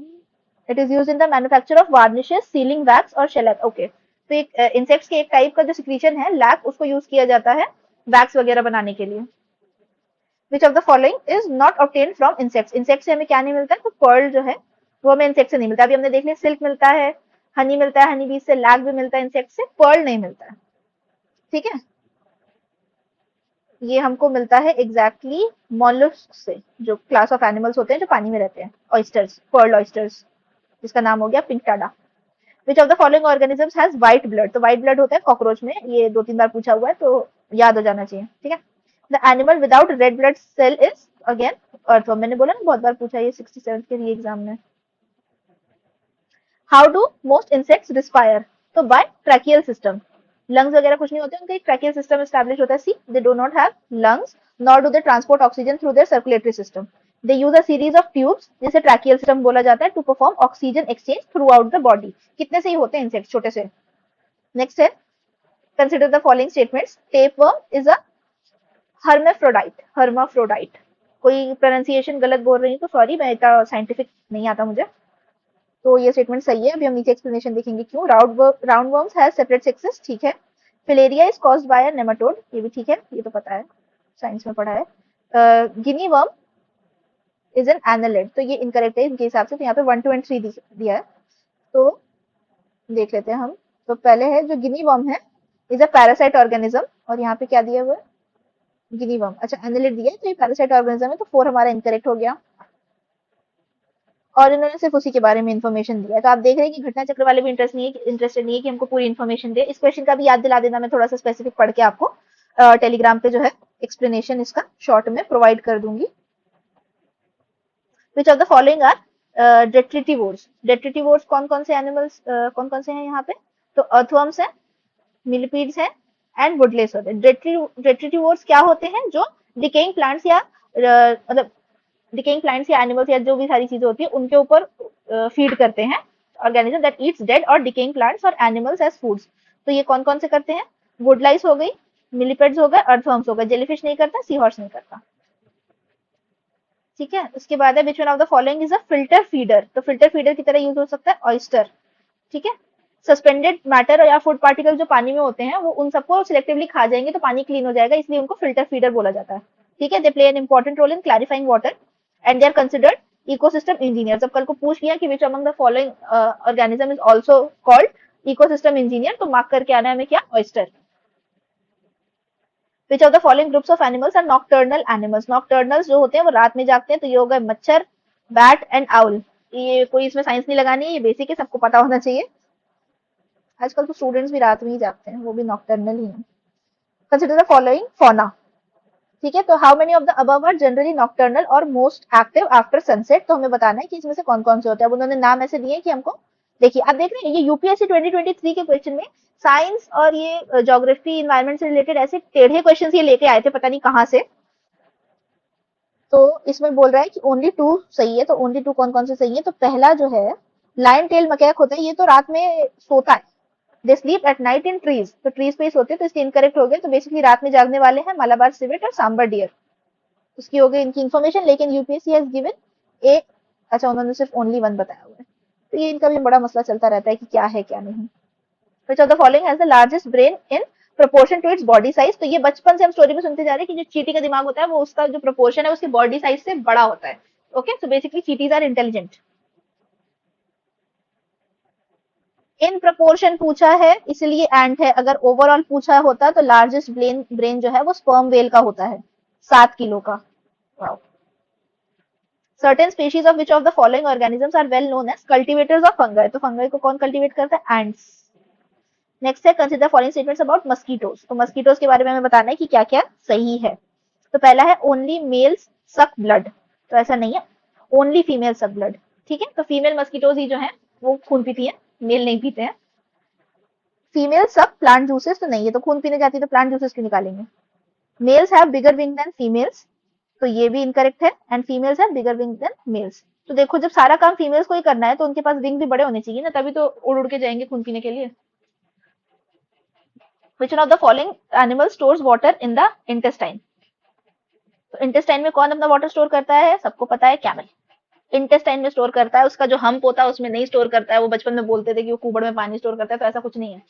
it is used in the manufacture of varnishes, sealing wax और shellac. Okay, तो एक इंसेक्ट्स के एक टाइप का जो सिक्रीशन है लैक, उसको यूज किया जाता है वैक्स वगैरह बनाने के लिए। विच of the following is not obtain from insects? Insect से हमें क्या नहीं मिलता है? तो पर्ल जो है वो हमें इंसेक्ट से नहीं मिलता। अभी हमने देख लिया, सिल्क मिलता है, हनी मिलता है, हनी बीज से, लैक भी मिलता है इंसेक्ट से, पर्ल नहीं मिलता है। ठीक है, ये हमको मिलता है एग्जैक्टली मॉलस्क से, जो क्लास ऑफ एनिमल्स होते हैं जो पानी में रहते हैं, ऑयस्टर्स, पर्ल ऑयस्टर्स, जिसका नाम हो गया pinctada. Which of the following organisms has white blood? तो व्हाइट ब्लड होता है कॉकरोच में, ये 2-3 बार पूछा हुआ है तो याद हो जाना चाहिए। ठीक है, the animal without red blood cell is again earthworm. मैंने बोला ना बहुत बार पूछा ये 67 के लिए एग्जाम में। How do most insects respire? तो बाय ट्रैकियल सिस्टम। लंग्स वगैरह कुछ नहीं होते, उनका एक ट्रैकियल सिस्टम एस्टैब्लिश होता है। See, they do not have lungs nor do they transport oxygen through their circulatory system. They use a series of tubes, जिसे ट्रैकियल सिस्टम बोला जाता है, to perform oxygen exchange throughout the body. कितने से ही होते हैं इंसेक्ट, छोटे से। नेक्स्ट है, consider the following statements. Tapeworm is a hermaphrodite. Hermaphrodite, कोई प्रोनाउंसिएशन गलत बोल रही हूँ तो सॉरी, मैं इतना साइंटिफिक नहीं आता मुझे, तो ये स्टेटमेंट सही है। अभी हम नीचे एक्सप्लेनेशन देखेंगे क्यों। Round worms has separate sexes, ठीक है। Filaria is caused by a nematode, ये भी ठीक है, ये तो पता है, साइंस में पढ़ा है। गिनी वर्म इज एन एनालिड, तो ये इनकरेक्ट है इनके हिसाब से, तो यहाँ पे 1, 2 एंड 3 दिया है, तो देख लेते हैं हम। तो पहले है जो गिनी वर्म है, इज अ पैरासाइट ऑर्गेनिज्म, और यहाँ पे क्या दिया हुआ है? गिनी वर्म, अच्छा एनालिड दिया है, तो ये पैरासाइट ऑर्गेनिज्म है, तो 4 हमारा इनकरेक्ट हो गया। और इन्होंने सिर्फ उसी के बारे में इन्फॉर्मेशन दिया है, तो आप देख रहे हैं कि घटना चक्र वाले भी इंटरेस्टेड नहीं है कि हमको पूरी इन्फॉर्मेशन दे। इस क्वेश्चन का भी याद दिला देना, मैं थोड़ा सा स्पेसिफिक पढ़ के आपको टेलीग्राम पे जो है एक्सप्लेनेशन इसका शॉर्ट में प्रोवाइड कर दूंगी। Which of the following are detritivores. Detritivores कौन कौन से एनिमल्स कौन कौन से हैं यहाँ पे? तो अर्थवर्म्स है, मिलिपीड्स है एंड वुडलेस होते हैं। डेट्रिटिवोर्स क्या होते हैं? जो डिकेइंग प्लांट्स या मतलब डिकेइंग प्लांट्स या एनिमल्स या जो भी सारी चीजें होती है उनके ऊपर फीड करते हैं। ऑर्गेनिज्म दैट ईट्स डेड और डिकेइंग प्लांट्स और एनिमल्स एज फूड्स। तो ये कौन कौन से करते हैं? वुडलाइस हो गई, मिलिपेड्स हो गए, अर्थवर्म्स हो गए। जेलीफिश नहीं करता, सी हॉर्स नहीं करता। ठीक है, उसके बाद है which one of the following is a filter feeder. तो फिल्टर फीडर की तरह यूज हो सकता है ऑयस्टर। ठीक है, सस्पेंडेड मैटर या फूड पार्टिकल जो पानी में होते हैं वो उन सबको सिलेक्टिवली खा जाएंगे तो पानी क्लीन हो जाएगा, इसलिए उनको फिल्टर फीडर बोला जाता है। ठीक है, they play an important role in clarifying water and they are considered ecosystem engineer. जब कल को पूछ लिया कि which among the following organism is also called ecosystem engineer, तो मार्क करके आना है हमें क्या? Oyster. Which of the following groups of animals are nocturnal animals. Nocturnals जो होते हैं वो रात में जागते हैं, तो ये हो गए मच्छर, बैट एंड आउल। ये कोई इसमें साइंस नहीं लगानी है, ये बेसिक है, सबको पता होना चाहिए। आजकल तो स्टूडेंट्स भी रात में ही जागते हैं, वो भी नॉकटर्नल ही हैं। Consider the following fauna. ठीक है, तो how many of the above are generally nocturnal और मोस्ट एक्टिव आफ्टर सनसेट। तो हमें बताना है कि इसमें से कौन कौन से होते हैं। अब उन्होंने नाम ऐसे दिए कि हमको देखिए, आप देख रहे हैं ये यूपीएससी 2023 के क्वेश्चन में साइंस और ये ज्योग्राफी इन्वायरमेंट से रिलेटेड ऐसे टेढ़े क्वेश्चन ये लेके आए थे, पता नहीं कहाँ से। तो इसमें बोल रहा है कि ओनली टू सही है, तो ओनली टू कौन कौन से सही है? तो पहला जो है लाइन टेल मकैक होता है, ये तो रात में सोता है। They sleep at night in trees, तो ट्रीज पे ही सोते हैं, तो इसलिए इनकरेक्ट हो गया। तो बेसिकली रात में जागने वाले हैं मलाबार सिवेट और सांबर डियर। उसकी हो गई इनकी इन्फॉर्मेशन, लेकिन यूपीएससी हैज गिवन ए, अच्छा उन्होंने सिर्फ ओनली वन बताया हुआ है, तो ये इनका भी बड़ा मसला चलता रहता है कि क्या है क्या नहीं। Which of the following has the largest brain in proportion to its body size. तो ये बचपन से हम स्टोरी में सुनते जा रहे हैं कि जो चींटी का दिमाग होता है वो उसका जो प्रोपोर्शन है उसकी बॉडी साइज से बड़ा होता है। ओके, सो बेसिकली चींटीज आर इंटेलिजेंट। इन प्रपोर्शन पूछा है इसलिए एंट है, अगर ओवरऑल पूछा होता तो लार्जेस्ट ब्रेन जो है वो स्पर्म वेल का होता है, 7 किलो का। Wow. Certain species of which of the following organisms are well known as cultivators of fungi। तो फंगाई को कौन कल्टीवेट करता है? एंट्स। नेक्स्ट है consider following statements about mosquitoes. तो मस्कीटोज के बारे में हमें बताना है कि क्या क्या सही है। तो पहला है ओनली मेल्स सक ब्लड, तो ऐसा नहीं है, ओनली फीमेल सक ब्लड। ठीक है, तो फीमेल मस्कीटोज ही जो है वो खून पीती है, मेल नहीं पीते हैं। फीमेल सक प्लांट जूसेस, तो नहीं है, तो खून पीने जाती है तो प्लांट जूसेस क्यों निकालेंगे। Males have bigger wing than females, तो ये भी इनकरेक्ट है। And females have bigger wing than males. तो देखो जब सारा काम फीमेल्स को ही करना है तो उनके पास विंग भी बड़े होने चाहिए ना, तभी तो उड़ उड़ के जाएंगे खून पीने के लिए। Which one of the following animal stores water in the intestine? तो इंटेस्टाइन में कौन अपना वाटर स्टोर करता है? सबको पता है, कैमल। इंटेस्टाइन में स्टोर करता है, उसका जो हम्प होता है उसमें नहीं स्टोर करता है। वो बचपन में बोलते थे कि वो कुबड़ में पानी स्टोर करता है, तो ऐसा कुछ नहीं है।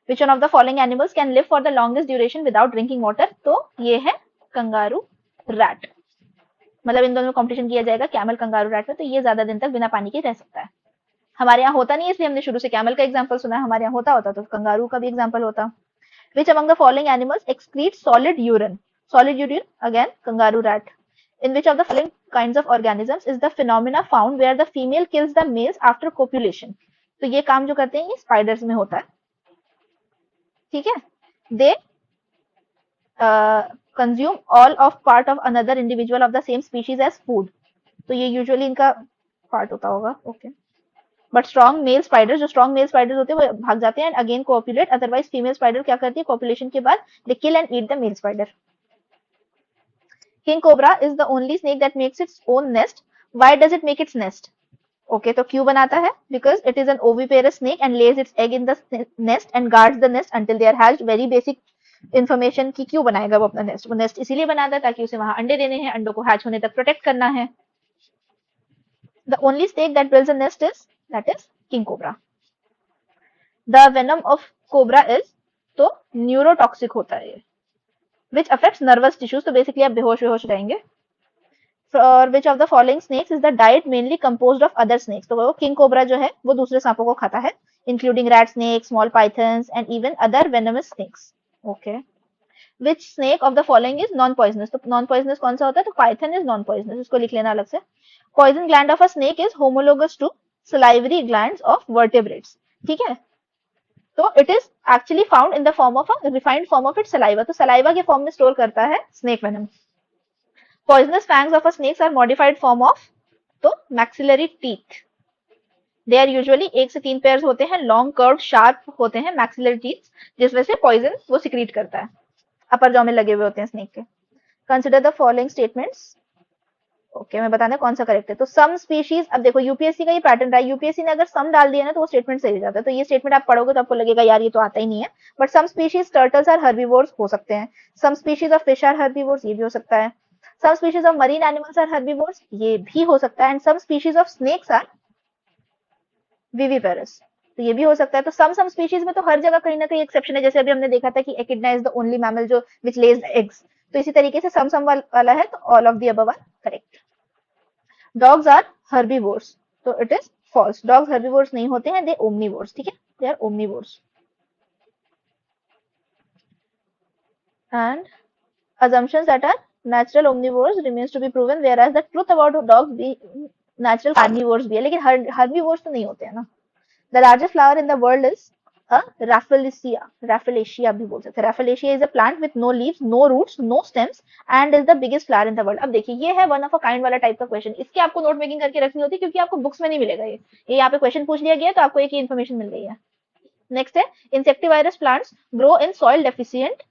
Which one of the following animals can live for the longest duration without drinking water? तो ये है कंगारू रैट। मतलब इन दोनों में कंपटीशन किया जाएगा, कैमल कंगारू रैट में, तो ये ज्यादा दिन तक बिना पानी के रह सकता है। हमारे यहाँ होता नहीं है इसलिए हमने शुरू से कैमल का एग्जांपल सुना है, हमारे यहाँ होता तो कंगारू का भी एग्जांपल होता। Which among the following animals excrete solid urine? Solid urine, again kangaroo rat. In which of the following kinds of organisms is the phenomena found where the female kills the males after copulation? तो ये काम जो करते हैं ये स्पाइडर्स में होता है। ठीक है, they consume all of part of another individual of the same species as food। तो ये यूजुअली इनका पार्ट होता होगा। Okay, but strong male spider, जो स्ट्रॉन्ग मेल स्पाइडर होते हैं वो भाग जाते हैं and again copulate. Otherwise female spider क्या करती है? कॉपुलेशन के बाद they kill and eat the male spider. King cobra is the only snake that makes its own nest. Why does it make its nest? Okay, तो क्यों बनाता है? Because it is an oviparous snake and lays its egg in the nest and guards the nest until they are hatched. Very basic information की क्यों बनाएगा वो अपना नेस्ट? वो नेस्ट इसीलिए बनाता है ताकि उसे वहां अंडे देने हैं, अंडों को हैच होने तक प्रोटेक्ट करना है। The only snake that builds a nest is that is king cobra. The venom of cobra is, तो न्यूरोटॉक्सिक होता है ये, विच अफेक्ट्स नर्वस टिश्यूज। तो बेसिकली आप बेहोश बेहोश रहेंगे। For which of the following snakes is the diet mainly composed of other snakes. तो वो किंग कोबरा जो है वो दूसरे सांपों को खाता है, including rat snake, small pythons and even other venomous snakes. Okay, which snake of the following is non poisonous. तो नॉन पॉइजनस कौन सा होता है? तो पाइथन इज नॉन पॉइजनस, इसको लिख लेना अलग से। Poison gland of a snake is homologous to salivary glands of vertebrates. ठीक है, तो it is actually found in the form of a refined form of it saliva. तो सलाइवा के फॉर्म में स्टोर करता है snake venom. Poisonous fangs of a snakes are modified form of तो maxillary teeth, they are usually 1 से 3 पेयर्स होते हैं, लॉन्ग कर्व शार्प होते हैं मैक्सिलरी टीथ, जिस वजह से पॉइजन वो सिक्रीट करता है, अपर जॉ में लगे हुए होते हैं स्नेक के। Consider the following statements. Okay, मैं बताना कौन सा करेक्ट है। तो सम स्पीशीज, अब देखो यूपीएससी का ये पैटर्न रहा है, यूपीएससी ने अगर सम डाल दिया ना तो वो स्टेटमेंट सही हो जाता है, तो ये स्टेटमेंट आप पढ़ोगे तो आपको लगेगा यार ये तो आता ही नहीं है, but some species turtles are herbivores हो सकते हैं, some species of fish are herbivores, ये भी हो सकता है, some species of marine animals are herbivores, ये भी हो सकता है, and some species of snakes are viviparous, तो ये भी हो सकता है। तो सम स्पीशीज में तो हर जगह कहीं ना कहीं एक्सेप्शन है, जैसे अभी हमने देखा था कि एकिडना इज द ओनली मैमल जो विच लेज एग्स, तो इसी तरीके से सम वाला है, तो all of the above are correct. Dogs are herbivores, तो it is false, dogs herbivores नहीं होते हैं, दे ओमनीवोर्स, ठीक है, they are omnivores. And assumptions that are natural omnivores remains to be proven, whereas the truth about dogs be natural carnivores भी है, लेकिन herbivores तो नहीं होते हैं ना। The largest flower in the world is a Rafflesia. Rafflesia भी बोल सकते हैं। Rafflesia is a plant with no leaves, no roots, no stems and is the biggest flower in the world. अब देखिए ये है one of a kind वाला टाइप का क्वेश्चन, इसकी आपको नोट मेकिंग करके रखनी होती है क्योंकि आपको बुक्स में नहीं मिलेगा ये यहाँ पे क्वेश्चन पूछ लिया गया तो आपको एक ही इन्फॉर्मेशन मिल गई है। नेक्स्ट है insectivorous plants grow in soil deficient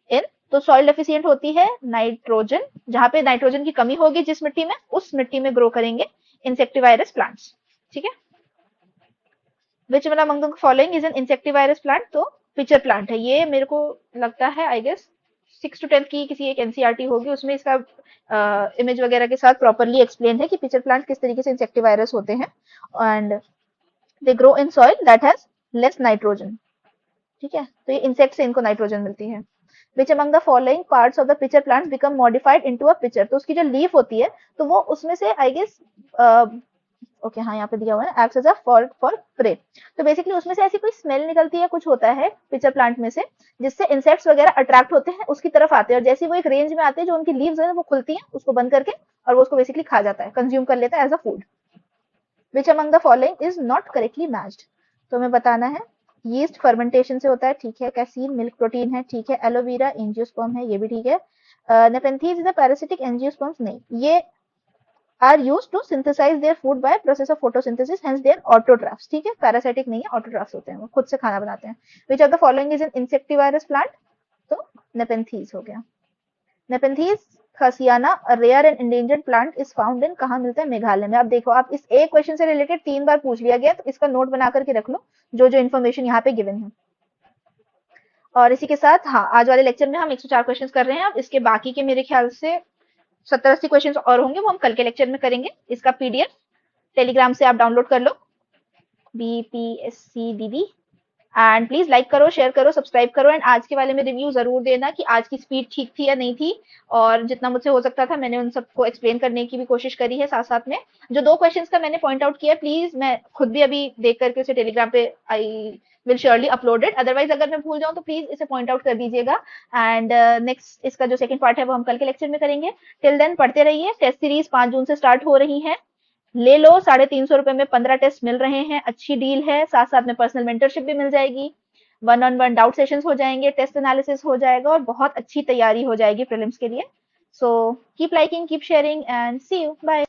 in, तो सॉइल डेफिशिएंट होती है नाइट्रोजन, जहां पे नाइट्रोजन की कमी होगी जिस मिट्टी में, उस मिट्टी में ग्रो करेंगे इंसेक्टिवायरस प्लांट्स, ठीक है। Which one among the following is an insectivorous plant, तो पिचर प्लांट है, ये मेरे को लगता है आई गेस 6 to 10 की किसी एक एनसीईआरटी होगी, उसमें इसका इमेज वगैरह के साथ प्रॉपरली एक्सप्लेन है कि पिचर प्लांट किस तरीके से इंसेक्टिवायरस होते हैं, and they grow in soil that has less nitrogen, ठीक है, तो ये इंसेक्ट से इनको नाइट्रोजन मिलती है। Which among the following parts of the pitcher plant become modified into a pitcher, तो उसकी जो लीफ होती है तो वो उसमें से आई गेस ओके हाँ यहाँ पे दिया हुआ है acts as a for prey, तो बेसिकली उसमें से ऐसी कोई स्मेल निकलती है, कुछ होता है पिचर प्लांट में से जिससे इंसेक्ट्स वगैरह अट्रैक्ट होते हैं उसकी तरफ आते हैं, और जैसे वो एक रेंज में आते हैं जो उनकी लीव्स है वो खुलती हैं उसको बंद करके, और वो उसको बेसिकली खा जाता है, कंज्यूम कर लेता है as a food. Which among the following is not correctly matched, तो हमें बताना है। यीस्ट फर्मेंटेशन से होता है, ठीक है, कैसीन मिल्क प्रोटीन है, ठीक है, एलोवेरा एंजियोस्पर्म है, ये भी ठीक है, nepenthes is a parasitic angiosperm, नहीं, they are used to synthesize their food by process of photosynthesis hence they're autotrophs, ठीक है, पैरासिटिक नहीं है, ऑटोट्रॉफ्स होते हैं, वो खुद से खाना बनाते हैं। Which of the following is an insectivorous plant, तो नेपेंथीज हो गया। Nepenthes khasiana rare and endangered plant is found in, कहाँ मिलता है, मेघालय में। अब देखो आप इस एक क्वेश्चन से रिलेटेड 3 बार पूछ लिया गया, तो इसका नोट बना करके रख लो जो जो इन्फॉर्मेशन यहाँ पे गिवन है। और इसी के साथ हाँ आज वाले लेक्चर में हम 104 क्वेश्चंस कर रहे हैं, अब इसके बाकी के मेरे ख्याल से 70-80 क्वेश्चंस और होंगे, वो हम कल के लेक्चर में करेंगे। इसका पीडीएफ टेलीग्राम से आप डाउनलोड कर लो, BPSC एंड प्लीज लाइक करो, शेयर करो, सब्सक्राइब करो, एंड आज के वाले में रिव्यू जरूर देना कि आज की स्पीड ठीक थी या नहीं थी, और जितना मुझसे हो सकता था मैंने उन सबको एक्सप्लेन करने की भी कोशिश करी है। साथ साथ में जो 2 क्वेश्चंस का मैंने पॉइंट आउट किया प्लीज मैं खुद भी अभी देख करके उसे टेलीग्राम पे I will surely upload it, otherwise अगर मैं भूल जाऊं तो प्लीज इसे पॉइंट आउट कर दीजिएगा। एंड नेक्स्ट इसका जो सेकंड पार्ट है वो हम कल के लेक्चर में करेंगे। टिल देन पढ़ते रहिए, टेस्ट सीरीज 5 जून से स्टार्ट हो रही है, ले लो, 350 रुपए में 15 टेस्ट मिल रहे हैं, अच्छी डील है, साथ साथ में पर्सनल मेंटरशिप भी मिल जाएगी, 1-on-1 डाउट सेशंस हो जाएंगे, टेस्ट एनालिसिस हो जाएगा, और बहुत अच्छी तैयारी हो जाएगी प्रीलिम्स के लिए। So keep liking, keep sharing, and see you, bye.